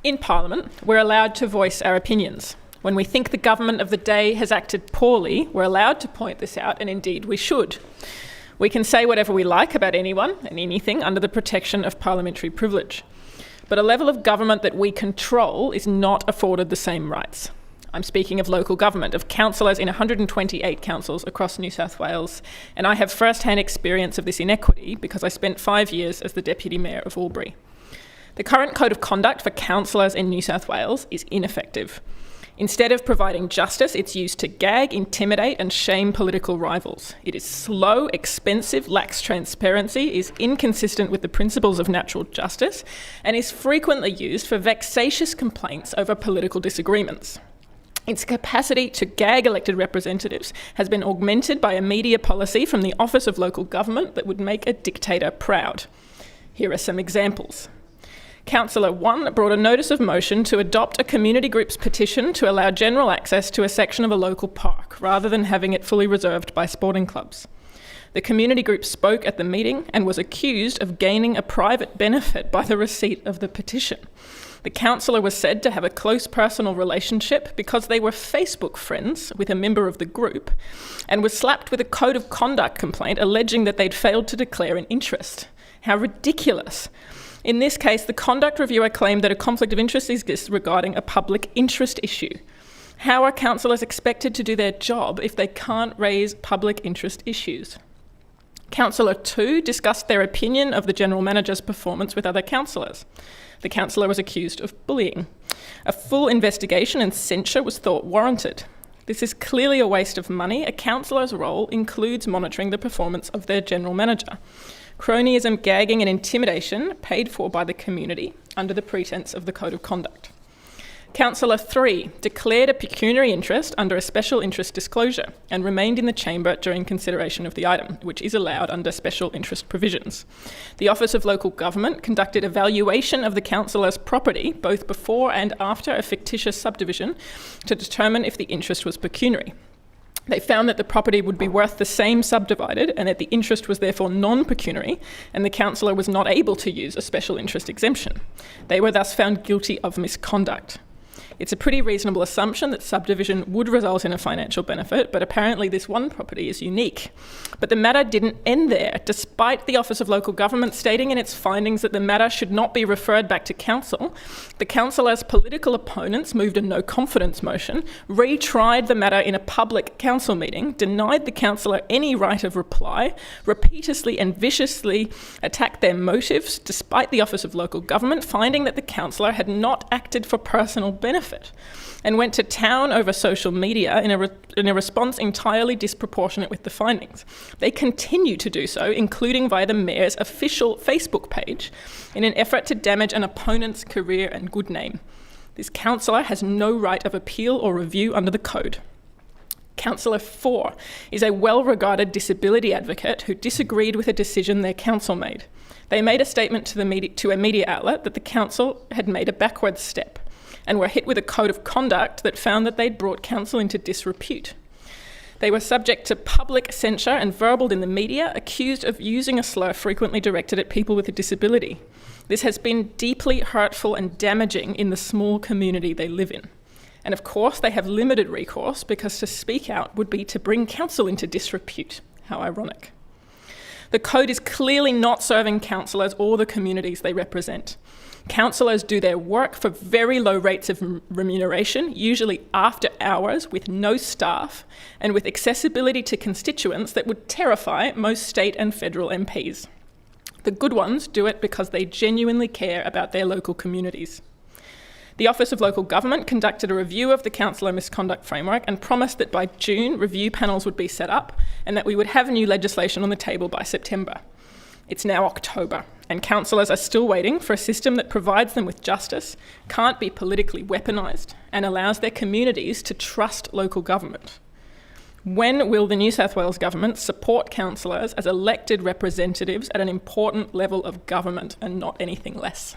In Parliament, we're allowed to voice our opinions. When we think the government of the day has acted poorly, we're allowed to point this out, and indeed we should. We can say whatever we like about anyone and anything under the protection of parliamentary privilege. But a level of government that we control is not afforded the same rights. I'm speaking of local government, of councillors in 128 councils across New South Wales, and I have first-hand experience of this inequity because I spent 5 years as the Deputy Mayor of Albury. The current code of conduct for councillors in New South Wales is ineffective. Instead of providing justice, it's used to gag, intimidate and shame political rivals. It is slow, expensive, lacks transparency, is inconsistent with the principles of natural justice, and is frequently used for vexatious complaints over political disagreements. Its capacity to gag elected representatives has been augmented by a media policy from the Office of Local Government that would make a dictator proud. Here are some examples. Councillor 1 brought a notice of motion to adopt a community group's petition to allow general access to a section of a local park, rather than having it fully reserved by sporting clubs. The community group spoke at the meeting and was accused of gaining a private benefit by the receipt of the petition. The councillor was said to have a close personal relationship because they were Facebook friends with a member of the group, and was slapped with a code of conduct complaint alleging that they'd failed to declare an interest. How ridiculous. In this case, the conduct reviewer claimed that a conflict of interest exists regarding a public interest issue. How are councillors expected to do their job if they can't raise public interest issues? Councillor 2 discussed their opinion of the General Manager's performance with other councillors. The councillor was accused of bullying. A full investigation and censure was thought warranted. This is clearly a waste of money. A councillor's role includes monitoring the performance of their General Manager. Cronyism, gagging and intimidation paid for by the community under the pretence of the Code of Conduct. Councillor 3 declared a pecuniary interest under a special interest disclosure and remained in the chamber during consideration of the item, which is allowed under special interest provisions. The Office of Local Government conducted a valuation of the councillor's property both before and after a fictitious subdivision to determine if the interest was pecuniary. They found that the property would be worth the same subdivided and that the interest was therefore non-pecuniary, and the councillor was not able to use a special interest exemption. They were thus found guilty of misconduct. It's a pretty reasonable assumption that subdivision would result in a financial benefit, but apparently this one property is unique. But the matter didn't end there, despite the Office of Local Government stating in its findings that the matter should not be referred back to council. The councillor's political opponents moved a no-confidence motion, retried the matter in a public council meeting, denied the councillor any right of reply, repeatedly and viciously attacked their motives, despite the Office of Local Government finding that the councillor had not acted for personal benefit, and went to town over social media in a response entirely disproportionate with the findings. They continue to do so, including via the Mayor's official Facebook page, in an effort to damage an opponent's career and good name. This councillor has no right of appeal or review under the code. Councillor 4 is a well-regarded disability advocate who disagreed with a decision their council made. They made a statement to a media outlet that the council had made a backward step, and were hit with a code of conduct that found that they'd brought council into disrepute. They were subject to public censure and verbaled in the media, accused of using a slur frequently directed at people with a disability. This has been deeply hurtful and damaging in the small community they live in. And of course, they have limited recourse because to speak out would be to bring council into disrepute. How ironic. The code is clearly not serving councillors or the communities they represent. Councillors do their work for very low rates of remuneration, usually after hours, with no staff, and with accessibility to constituents that would terrify most state and federal MPs. The good ones do it because they genuinely care about their local communities. The Office of Local Government conducted a review of the Councillor Misconduct Framework and promised that by June, review panels would be set up and that we would have new legislation on the table by September. It's now October, and councillors are still waiting for a system that provides them with justice, can't be politically weaponised, and allows their communities to trust local government. When will the New South Wales Government support councillors as elected representatives at an important level of government and not anything less?